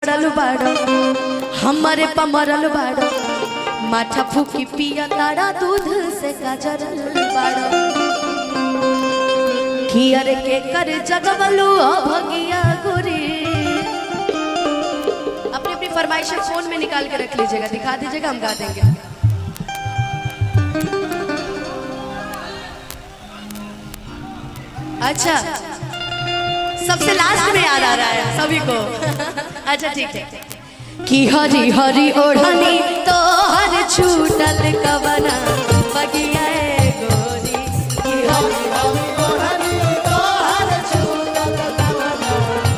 पड़ल बाड़ो हमारे पमरल बाड़ो माथा फूकी पिया तारा दूध से गाजरल बाड़ो खियर के कर जगवलू भगिया गोरी। अपनी अपनी फरमाइशें फोन में निकाल के रख लीजिएगा, दिखा दीजिएगा, हम गा देंगे। अच्छा सबसे लास्ट में याद आ रहा है सभी को। अच्छा ठीक है कि हरी हरी ओढ़नी तो हर छूटल कवना बगिया गोरी कि हरी हरी ओढ़नी तो हर छूटल कवना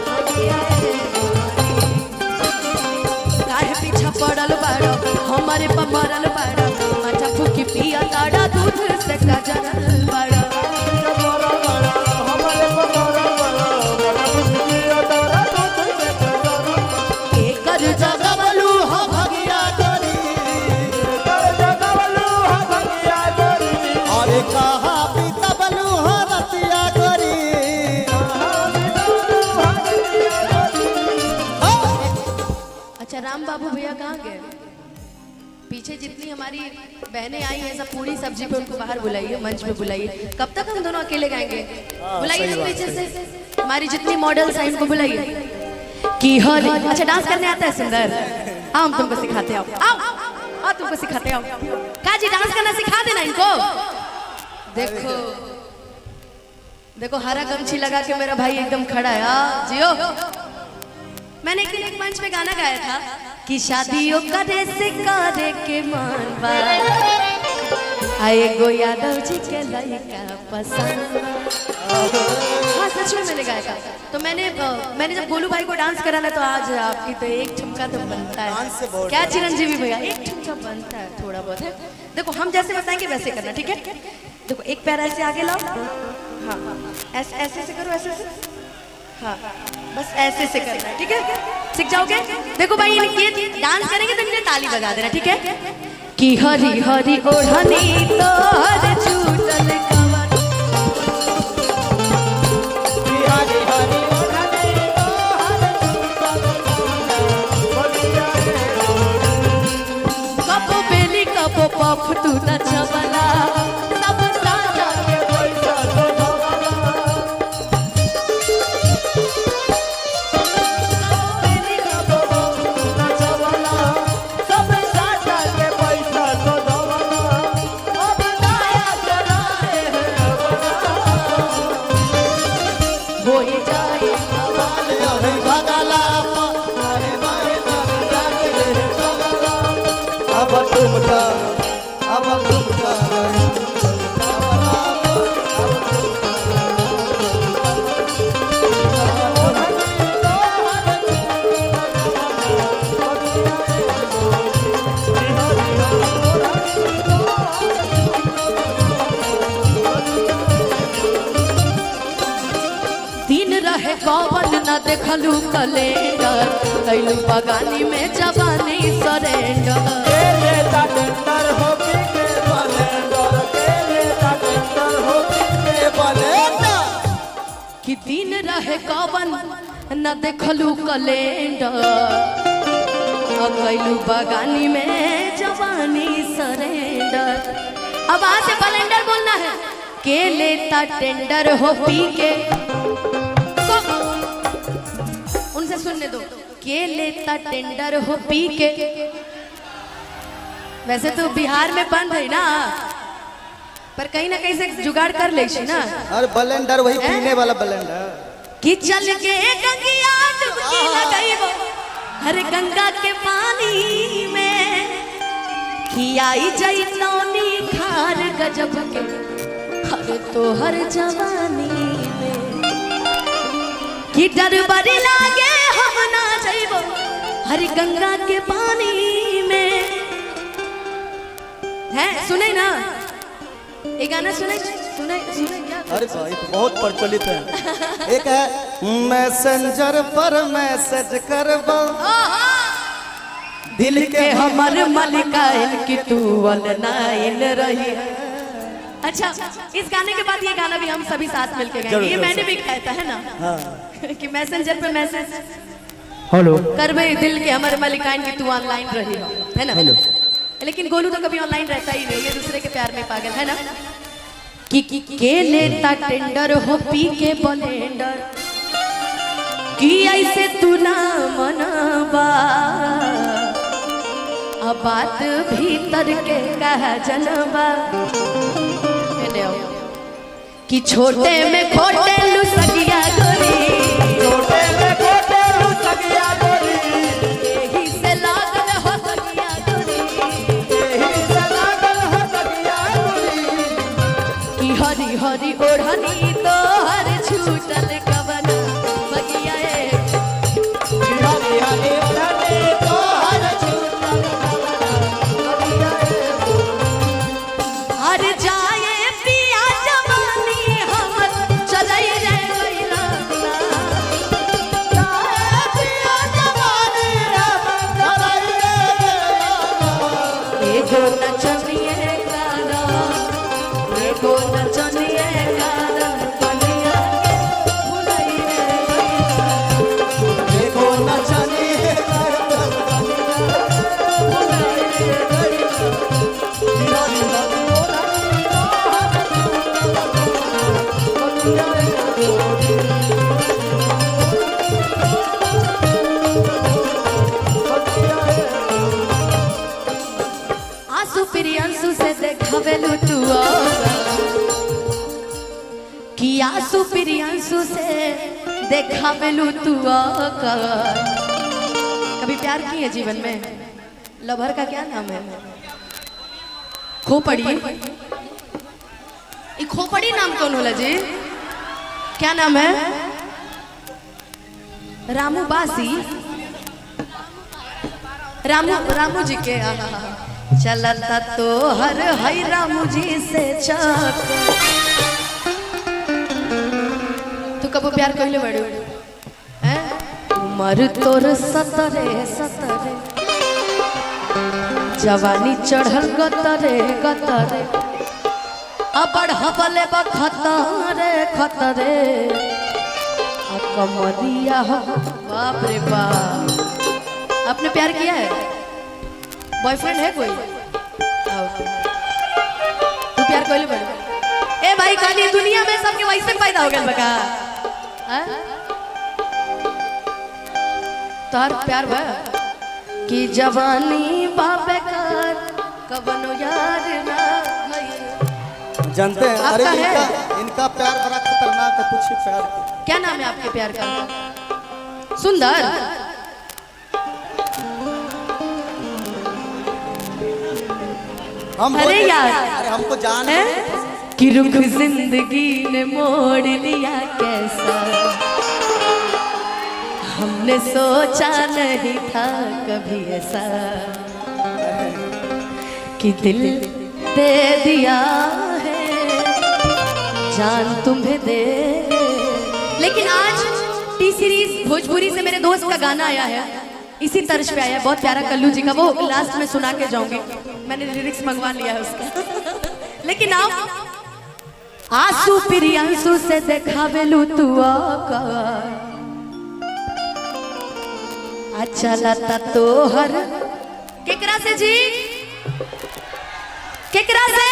बगिया गोरी। काहे पीछा पड़ल बाड़ो हमारे पमरल बाड़ो माथा फूकी पिया ताड़ा दूध से गाजरल बाड़ो राम बाबू भैया कहाँ गए? पीछे जितनी हमारी बहनें आई हैं सब पूरी सब्जी पे उनको बाहर बुलाइए, मंच पे बुलाइए। कब तक हम दोनों अकेले गाएंगे? बुलाइए सब पीछे से, हमारी जितनी मॉडल्स हैं इनको बुलाइए। कि हरी अच्छा डांस करने आता है सुंदर? आओ हम तुमको सिखाते आओ, आओ आओ तुमको सिखाते आओ। काजी डांस करना सिखा देना इनको। देखो देखो हरा गमछी लगा के मेरा भाई एकदम खड़ा है। जियो मैंने एक दिन एक मंच में गाना गाया था कि शादियों करे से करे के मानवा आए गो यादव जी के लड़का पसंद। हाँ सच में मैंने गाया था। तो मैंने जब गोलू भाई को डांस कराना तो आज आपकी तो एक ठुमका तो बनता है क्या चिरंजीवी भैया, एक ठुमका बनता है थोड़ा बहुत है। देखो हम जैसे बताएंगे वैसे करना ठीक है। देखो एक पैर ऐसे आगे लाओ, हाँ ऐसे ऐसे से करो, ऐसे से, हाँ बस ऐसे से करना ठीक है, सीख जाओगे। देखो भाई ये डांस करेंगे तो इनके ताली बजा देना ठीक है। कि हरी हरी ओढ़नी तो हर छूटल कवना कि हरी हरी ओढ़नी तो हर छूटल कवना कपो बेली कपो पफ तू न चबला सब साजा के पैसा तो कौन न देखलू कैलेंडर कैलू बगानी में जवानी सरेंडर कि दिन रहे कौन न देखलू कैलेंडर कैलू बगानी में जवानी सरेंडर। अब आज से कैलेंडर बोलना है के लेता टेंडर हो पी के उनसे सुनने दो। के लेता टेंडर हो पी के, वैसे तो बिहार में बंद है ना पर कहीं ना कहीं से जुगाड़ कर ले ना। अरे ब्लेंडर वही पीने वाला ब्लेंडर कि चल के गंगिया डुबकी लगाई वो हर गंगा के पानी में खियाई जाई नौनी खार गजब के हर तो हर जवानी में कि डर बड़ी लागे हम ना जाइबो हर गंगा के पानी में। है सुने ना ये गाना सुने सुने सुने क्या? अरे भाई बहुत प्रचलित है। एक है मैसेंजर पर मैसेज करबो दिल के हमर मलिका इनकी तू ऑनलाइन रही। अच्छा इस गाने के बाद ये गाना भी हम सभी साथ मिलके गाएंगे। ये मैंने भी गाया था है ना। हाँ। कि मैसेंजर पे मैसेज हेलो करबे दिल के हमारे मालिकाइन की तू ऑनलाइन रही हो, है ना? हेलो। लेकिन गोलू तो कभी ऑनलाइन रहता ही नहीं, ये दूसरे के प्यार में पागल है ना। कि के लेता टेंडर हो पी के ब्लेंडर, कि ऐसे तू ना मनबा, अब बात भीतर के कहा जनबा। कि छोटे में खोटे लू सगिया गोरी, छोटे में खोटे लू सगिया गोरी, यही से लागल हो सगिया गोरी, यही से लागल हो सगिया गोरी। कि हरी हरी ओढ़नी तो हर छूटल कवना बगिया ए। हरी हरी ओढ़नी तो हर छूटल कवना बगिया ए। हर जाए पिया जवानी हमर चलई रे बैला, जाए पिया जवानी हमर चलई रे बैला। एगो नचनिए गाना, एगो नचनिए गाना, बनिया के भुलई रे बैला, एगो नचनी गाना, भुलई रे बैला। हरी हरी ओढ़नी तो हर छूटल कवना बगिया ए। आंसू प्रियांशु से देखावेलू तू कि आंसू प्रियांशु से देखावेलू तू कभी प्यार की है जीवन में? लवर का क्या नाम है? खोपड़ी। ये खोपड़ी नाम कौन होला जी? क्या नाम है? रामू बासी, रामू जी के। चलता तो हर हई रामू जी से चक। तू कबो प्यार कहले बड़ू हैं? उमर तोर सतरे सतरे, जवानी चढ़ल गतरे गतरे, अबड़ हबले बखतरे खतरे, कमरिया हो बाप रे बाप। आपने प्यार किया है? बॉयफ्रेंड है कोई? तू प्यार कोई बड़े? ए भाई खाली दुनिया में सबके वैसे पैदा हो गए बका। तार प्यार बा कि जवानी बाबे कर कबनो यार ना भई। जानते हैं? अरे आपका है? इनका प्यार बड़ा खतरनाक है। पूछिए प्यार क्या नाम है आपके प्यार का? सुंदर। हम अरे यार, अरे हमको जान है कि रुख जिंदगी ने मोड़ लिया कैसा, हमने सोचा नहीं था कभी ऐसा, कि दिल दे दिया है जान तुम्हें दे। लेकिन आज टी सीरीज भोजपुरी से मेरे दोस्त का गाना आया है, इसी तर्ज पे आया है, बहुत प्यारा। कल्लू जी का, वो लास्ट में सुना के जाऊंगी, मैंने लिरिक्स मंगवा लिया है उसका। लेकिन आप आंसू प्रियांशु से देखावेलू तू अच्छा लता तो हर केकरा से जी, केकरा से?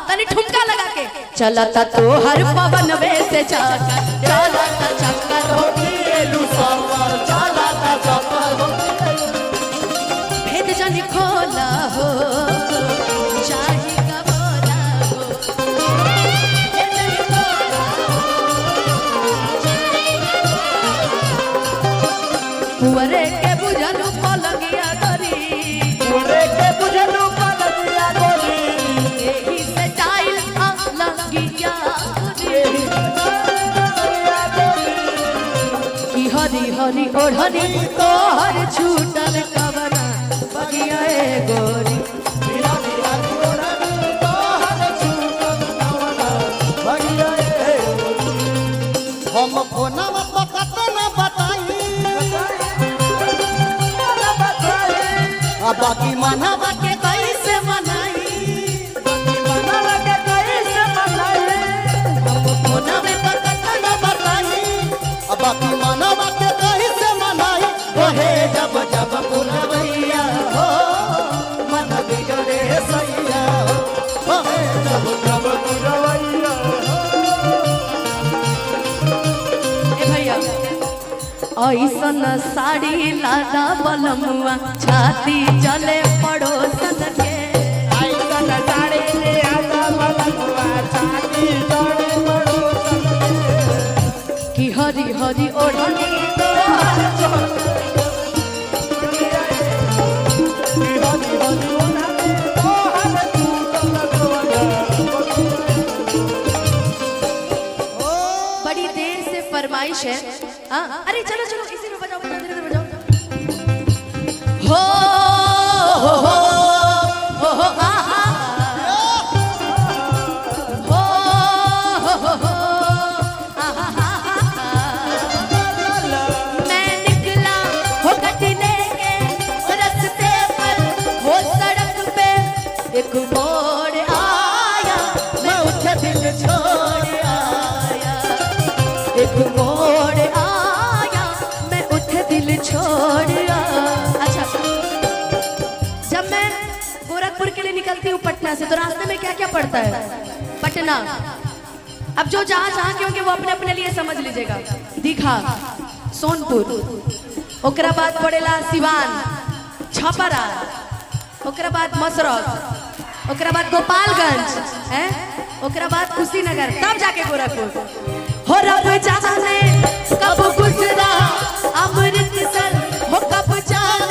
तनी ठुमका लगा के। चलता तो हर पवन वे से जाकर, चलता चक्कर हो भेद जनी खोला हो, चाही का बोला हो, भेद जनी खोला हो, पुअरे के बुझलू पलंगिया गोरी, पूरे के बुझलू पलंगिया गोरी, यही से टाइल लंगिया गोरी, कि हरी हरी ओढ़नी तो हर छूटल कवना बगिया ए गोरी। हम फोनवा पकत न बताई, आ बाकी मनवा के कैसे मनाई, फोनवे पकत न बताई, आ बाकी मनवा के ऐसन साड़ी लादा बलमुआ छाती चले पड़ोसन के ऐसन साड़ी ले आदा बलमुआ छाती चले पड़ोसन के कि हरी हरी ओढ़नी बड़ी देर से फरमाइश है। हाँ अरे चलो चलो इसी में बजाओ बजाओ धीरे बजाओ। हो आ मैं निकला हो कटने के रास्ते पर हो सड़क पे एक मोड़ आया मैं उठ दिल छोड़ आया एक मोड़ आया मैं उठ दिल छोड़ आया। अच्छा जब मैं गोरखपुर के लिए निकलती हूँ पटना से तो रास्ते में क्या क्या पड़ता है पटना। अब जो जहाँ जहाँ के होंगे वो अपने अपने लिए समझ लीजिएगा। दीघा सोनपुर ओकरा बाद पड़ेला सिवान छपरा ओकरा बाद मसरत ओकरा बाद गोपालगंज हैं ओकरा बाद कुशीनगर तब जाके गोरखपुर हो रब जाने कब गुजरा अमृतसर